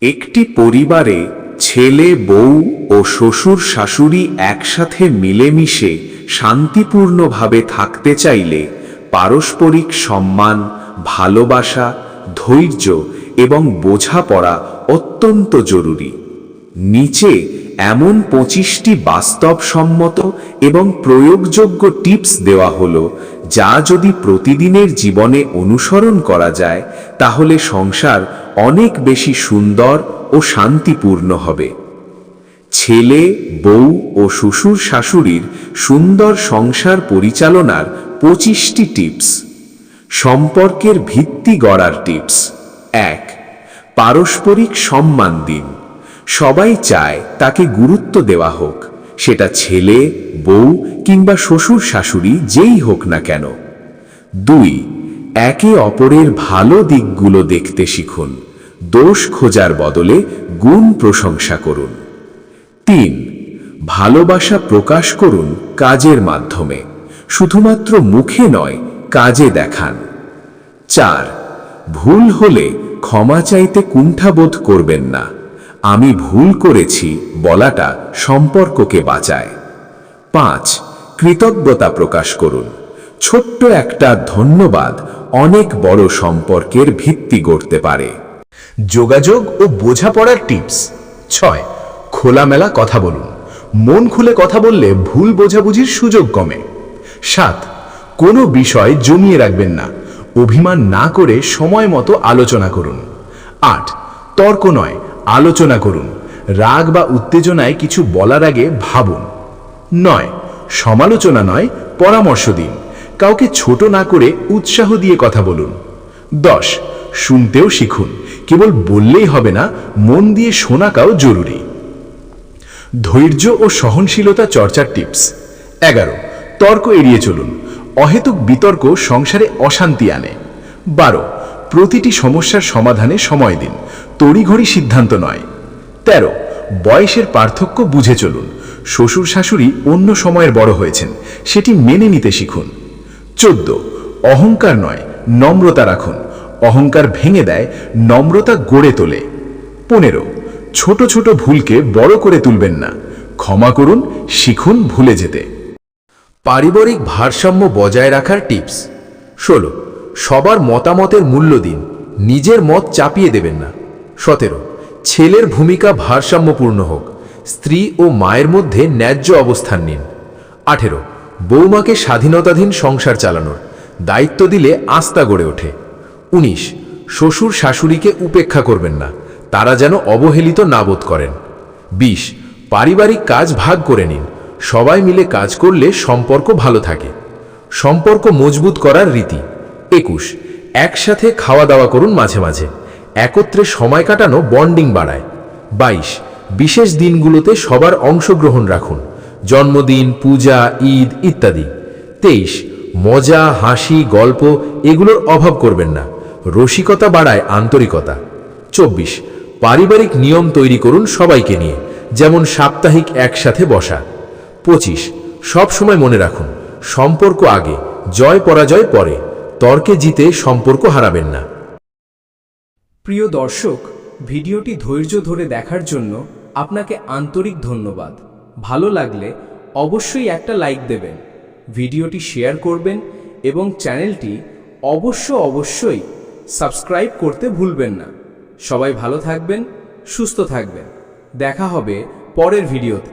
একটি পরিবারে ছেলে, বউ ও শ্বশুর শাশুড়ি একসাথে মিলেমিশে শান্তিপূর্ণভাবে থাকতে চাইলে পারস্পরিক সম্মান, ভালোবাসা, ধৈর্য এবং বোঝাপড়া অত্যন্ত জরুরি। নিচে এমন 25টি বাস্তবসম্মত এবং প্রয়োগযোগ্য টিপস দেওয়া হলো, যা যদি প্রতিদিনের জীবনে অনুসরণ করা যায় তাহলে সংসার অনেক বেশি সুন্দর ও শান্তিপূর্ণ হবে। ছেলে, বউ ও শ্বশুর শাশুড়ির সুন্দর সংসার পরিচালনার 25টি টিপস। সম্পর্কের ভিত্তি গড়ার টিপস। 1. পারস্পরিক সম্মান দিন। সবাই চায় তাকে গুরুত্ব দেওয়া হোক, সেটা ছেলে, বউ কিংবা শ্বশুর শাশুড়ি যেই হোক না কেন। 2. একে অপরের ভালো দিকগুলো দেখতে শিখুন। দোষ খোঁজার বদলে গুণ প্রশংসা করুন। 3. ভালোবাসা প্রকাশ করুন কাজের মাধ্যমে, শুধুমাত্র মুখে নয়, কাজে দেখান। 4. ভুল হলে ক্ষমা চাইতে কুণ্ঠাবোধ করবেন না। আমি ভুল করেছি বলাটা সম্পর্ককে বাঁচায়। 5. কৃতজ্ঞতা প্রকাশ করুন। ছোট্ট একটা ধন্যবাদ অনেক বড় সম্পর্কের ভিত্তি গড়তে পারে। যোগাযোগ ও বোঝাপড়ার টিপস। 6. খোলামেলা কথা বলুন। মন খুলে কথা বললে ভুল বোঝাবুঝির সুযোগ কমে। 7. কোনো বিষয় জমিয়ে রাখবেন না। অভিমান না করে সময় মতো আলোচনা করুন। 8. তর্ক নয়, আলোচনা করুন। রাগ বা উত্তেজনায় কিছু বলার আগে ভাবুন। 9. সমালোচনা নয়, পরামর্শ দিন। কাউকে ছোট না করে উৎসাহ দিয়ে কথা বলুন। 10. শুনতেও শিখুন। কেবল বললেই হবে না, মন দিয়ে শোনাটাও জরুরি। ধৈর্য ও সহনশীলতা চর্চার টিপস। 11. তর্ক এড়িয়ে চলুন। অহেতুক বিতর্ক সংসারে অশান্তি আনে। 12. প্রতিটি সমস্যার সমাধানে সময় দিন, তড়িঘড়ি সিদ্ধান্ত নয়। 13. বয়সের পার্থক্য বুঝে চলুন। শ্বশুর শাশুড়ি অন্য সময়ের বড় হয়েছেন, সেটি মেনে নিতে শিখুন। 14. অহংকার নয়, নম্রতা রাখুন। অহংকার ভেঙে দেয়, নম্রতা গড়ে তোলে। 15. ছোট ছোট ভুলকে বড় করে তুলবেন না। ক্ষমা করুন, শিখুন ভুলে যেতে। পারিবারিক ভারসাম্য বজায় রাখার টিপস। 16. সবার মতামতের মূল্য দিন, নিজের মত চাপিয়ে দেবেন না। 17. ছেলের ভূমিকা ভারসাম্যপূর্ণ হোক, স্ত্রী ও মায়ের মধ্যে ন্যায্য অবস্থান নিন। 18. বৌমাকে স্বাধীনতাধীন সংসার চালানোর দায়িত্ব দিলে আস্থা গড়ে ওঠে। 19. শ্বশুর শাশুড়িকে উপেক্ষা করবেন না, তারা যেন অবহেলিত না বোধ করেন। 20. পারিবারিক কাজ ভাগ করে নিন, সবাই মিলে কাজ করলে সম্পর্ক ভালো থাকে। সম্পর্ক মজবুত করার রীতি। 21. একসাথে খাওয়া দাওয়া করুন মাঝে মাঝে, একত্রে সময় কাটানো বন্ডিং বাড়ায়। 22. বিশেষ দিনগুলোতে সবার অংশগ্রহণ রাখুন, জন্মদিন, পূজা, ঈদ ইত্যাদি। 23. মজা, হাসি, গল্প এগুলোর অভাব করবেন না, রসিকতা বাড়ায় আন্তরিকতা। 24. পারিবারিক নিয়ম তৈরি করুন সবাইকে নিয়ে, যেমন সাপ্তাহিক একসাথে বসা। 25. সব সময় মনে রাখুন, সম্পর্ক আগে, জয় পরাজয় পরে, তর্কে জিতে সম্পর্ক হারাবেন না। প্রিয় দর্শক, ভিডিওটি ধৈর্য ধরে দেখার জন্য আপনাকে আন্তরিক ধন্যবাদ। ভালো লাগলে অবশ্যই একটা লাইক দেবেন, ভিডিওটি শেয়ার করবেন এবং চ্যানেলটি অবশ্যই সাবস্ক্রাইব করতে ভুলবেন না। সবাই ভালো থাকবেন, সুস্থ থাকবেন। দেখা হবে পরের ভিডিওতে।